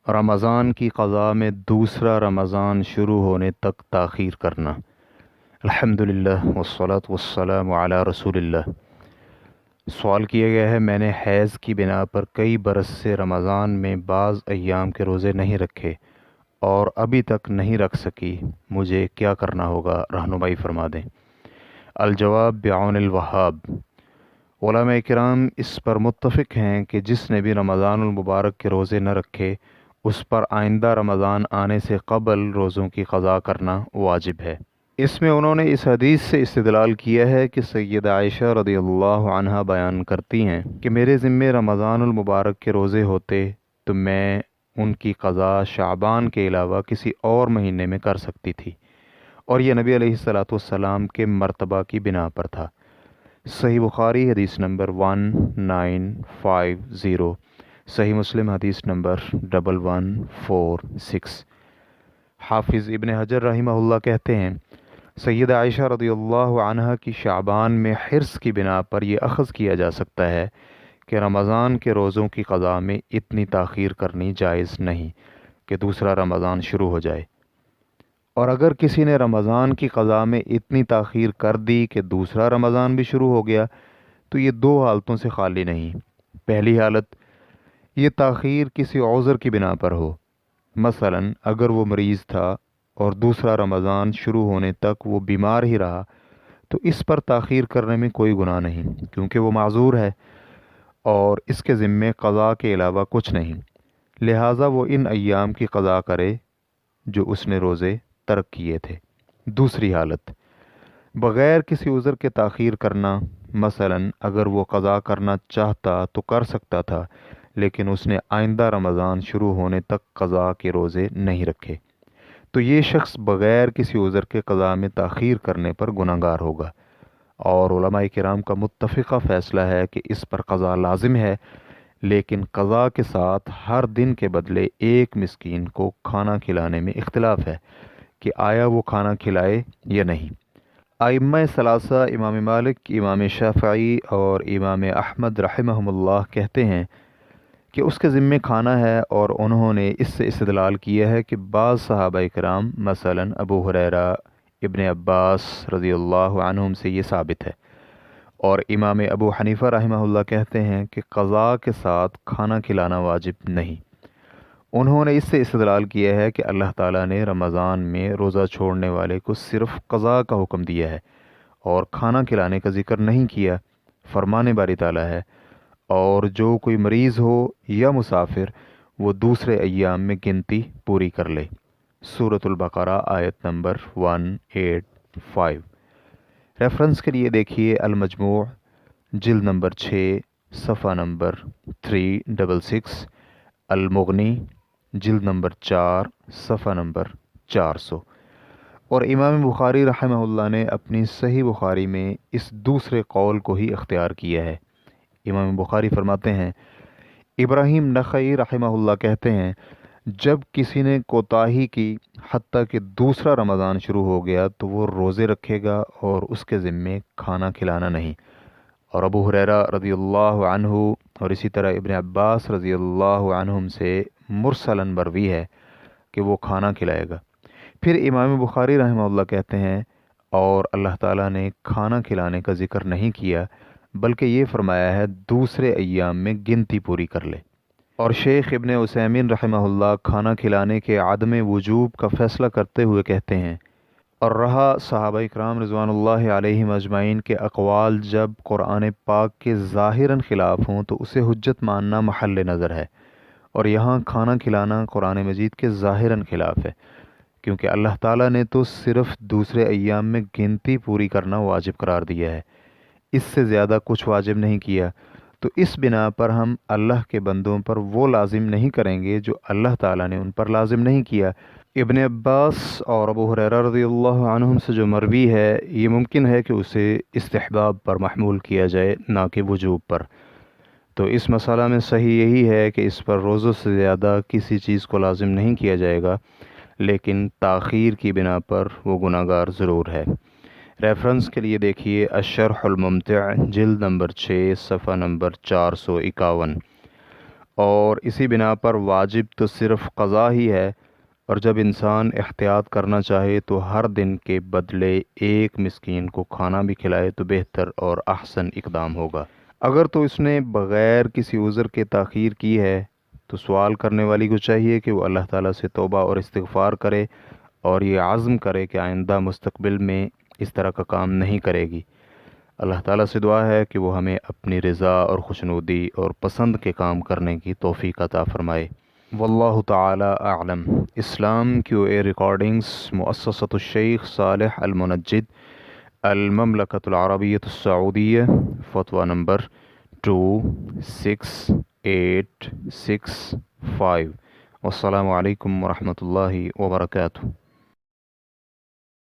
رمضان کی قضاء میں دوسرا رمضان شروع ہونے تک تاخیر کرنا۔ الحمدللہ والصلاة والسلام علی رسول اللہ۔ سوال کیا گیا ہے، میں نے حیض کی بنا پر کئی برس سے رمضان میں بعض ایام کے روزے نہیں رکھے اور ابھی تک نہیں رکھ سکی، مجھے کیا کرنا ہوگا؟ رہنمائی فرما دیں۔ الجواب بعون الوہاب۔ علماء کرام اس پر متفق ہیں کہ جس نے بھی رمضان المبارک کے روزے نہ رکھے اس پر آئندہ رمضان آنے سے قبل روزوں کی قضا کرنا واجب ہے۔ اس میں انہوں نے اس حدیث سے استدلال کیا ہے کہ سیدہ عائشہ رضی اللہ عنہا بیان کرتی ہیں کہ میرے ذمے رمضان المبارک کے روزے ہوتے تو میں ان کی قضا شعبان کے علاوہ کسی اور مہینے میں کر سکتی تھی، اور یہ نبی علیہ الصلاۃ والسلام کے مرتبہ کی بنا پر تھا۔ صحیح بخاری حدیث نمبر 1950، صحیح مسلم حدیث نمبر 1146۔ حافظ ابن حجر رحمہ اللہ کہتے ہیں، سیدہ عائشہ رضی اللہ عنہا کی شعبان میں حرص کی بنا پر یہ اخذ کیا جا سکتا ہے کہ رمضان کے روزوں کی قضا میں اتنی تاخیر کرنی جائز نہیں کہ دوسرا رمضان شروع ہو جائے، اور اگر کسی نے رمضان کی قضا میں اتنی تاخیر کر دی کہ دوسرا رمضان بھی شروع ہو گیا تو یہ دو حالتوں سے خالی نہیں۔ پہلی حالت، یہ تاخیر کسی عذر کی بنا پر ہو، مثلا اگر وہ مریض تھا اور دوسرا رمضان شروع ہونے تک وہ بیمار ہی رہا تو اس پر تاخیر کرنے میں کوئی گناہ نہیں، کیونکہ وہ معذور ہے اور اس کے ذمے قضا کے علاوہ کچھ نہیں، لہٰذا وہ ان ایام کی قضا کرے جو اس نے روزے ترک کیے تھے۔ دوسری حالت، بغیر کسی عذر کے تاخیر کرنا، مثلا اگر وہ قضا کرنا چاہتا تو کر سکتا تھا لیکن اس نے آئندہ رمضان شروع ہونے تک قضا کے روزے نہیں رکھے، تو یہ شخص بغیر کسی عذر کے قضا میں تاخیر کرنے پر گناہگار ہوگا، اور علماء کرام کا متفقہ فیصلہ ہے کہ اس پر قضا لازم ہے، لیکن قضا کے ساتھ ہر دن کے بدلے ایک مسکین کو کھانا کھلانے میں اختلاف ہے کہ آیا وہ کھانا کھلائے یا نہیں۔ ائمہ ثلاثہ امام مالک، امام شافعی اور امام احمد رحمہم اللہ کہتے ہیں کہ اس کے ذمے کھانا ہے، اور انہوں نے اس سے استدلال کیا ہے کہ بعض صحابہ کرام مثلا ابو ہریرہ، ابن عباس رضی اللہ عنہم سے یہ ثابت ہے، اور امام ابو حنیفہ رحمہ اللہ کہتے ہیں کہ قضا کے ساتھ کھانا کھلانا واجب نہیں۔ انہوں نے اس سے استدلال کیا ہے کہ اللہ تعالیٰ نے رمضان میں روزہ چھوڑنے والے کو صرف قضا کا حکم دیا ہے اور کھانا کھلانے کا ذکر نہیں کیا۔ فرمان باری تعالیٰ ہے، اور جو کوئی مریض ہو یا مسافر وہ دوسرے ایام میں گنتی پوری کر لے۔ سورۃ البقرہ آیت نمبر 185۔ ریفرنس کے لیے دیکھیے المجموع جلد نمبر 6 صفحہ نمبر 366، المغنی جلد نمبر 4 صفحہ نمبر 400۔ اور امام بخاری رحمہ اللہ نے اپنی صحیح بخاری میں اس دوسرے قول کو ہی اختیار کیا ہے۔ امام بخاری فرماتے ہیں، ابراہیم نخعی رحمہ اللہ کہتے ہیں، جب کسی نے کوتاہی کی حتیٰ کہ دوسرا رمضان شروع ہو گیا تو وہ روزے رکھے گا اور اس کے ذمے کھانا کھلانا نہیں۔ اور ابو ہریرہ رضی اللہ عنہ اور اسی طرح ابن عباس رضی اللہ عنہم سے مرسلاً مروی ہے کہ وہ کھانا کھلائے گا۔ پھر امام بخاری رحمہ اللہ کہتے ہیں، اور اللہ تعالیٰ نے کھانا کھلانے کا ذکر نہیں کیا بلکہ یہ فرمایا ہے دوسرے ایام میں گنتی پوری کر لے۔ اور شیخ ابن عثیمین رحمہ اللہ کھانا کھلانے کے عدم وجوب کا فیصلہ کرتے ہوئے کہتے ہیں، اور رہا صحابہ اکرام رضوان اللہ علیہم اجمعین کے اقوال جب قرآن پاک کے ظاہراً خلاف ہوں تو اسے حجت ماننا محل نظر ہے، اور یہاں کھانا کھلانا قرآن مجید کے ظاہراً خلاف ہے، کیونکہ اللہ تعالیٰ نے تو صرف دوسرے ایام میں گنتی پوری کرنا واجب قرار دیا ہے، اس سے زیادہ کچھ واجب نہیں کیا، تو اس بنا پر ہم اللہ کے بندوں پر وہ لازم نہیں کریں گے جو اللہ تعالیٰ نے ان پر لازم نہیں کیا۔ ابن عباس اور ابو ہریرہ رضی اللہ عنہم سے جو مروی ہے یہ ممکن ہے کہ اسے استحباب پر محمول کیا جائے نہ کہ وجوب پر، تو اس مسئلہ میں صحیح یہی ہے کہ اس پر روزوں سے زیادہ کسی چیز کو لازم نہیں کیا جائے گا، لیکن تاخیر کی بنا پر وہ گناہگار ضرور ہے۔ ریفرنس کے لیے دیکھیے الشرح الممتع جلد نمبر 6 صفحہ نمبر 451۔ اور اسی بنا پر واجب تو صرف قضا ہی ہے، اور جب انسان احتیاط کرنا چاہے تو ہر دن کے بدلے ایک مسکین کو کھانا بھی کھلائے تو بہتر اور احسن اقدام ہوگا۔ اگر تو اس نے بغیر کسی عذر کے تاخیر کی ہے تو سوال کرنے والی کو چاہیے کہ وہ اللہ تعالیٰ سے توبہ اور استغفار کرے اور یہ عزم کرے کہ آئندہ مستقبل میں اس طرح کا کام نہیں کرے گی۔ اللہ تعالیٰ سے دعا ہے کہ وہ ہمیں اپنی رضا اور خوشنودی اور پسند کے کام کرنے کی توفیق عطا فرمائے۔ واللہ تعالی اعلم۔ اسلام کیو اے ریکارڈنگز، مؤسسۃ الشیخ صالح المنجد، المملکۃ العربیۃ السعودیہ، فتویٰ نمبر 26865۔ والسلام علیکم ورحمۃ اللہ وبرکاتہ۔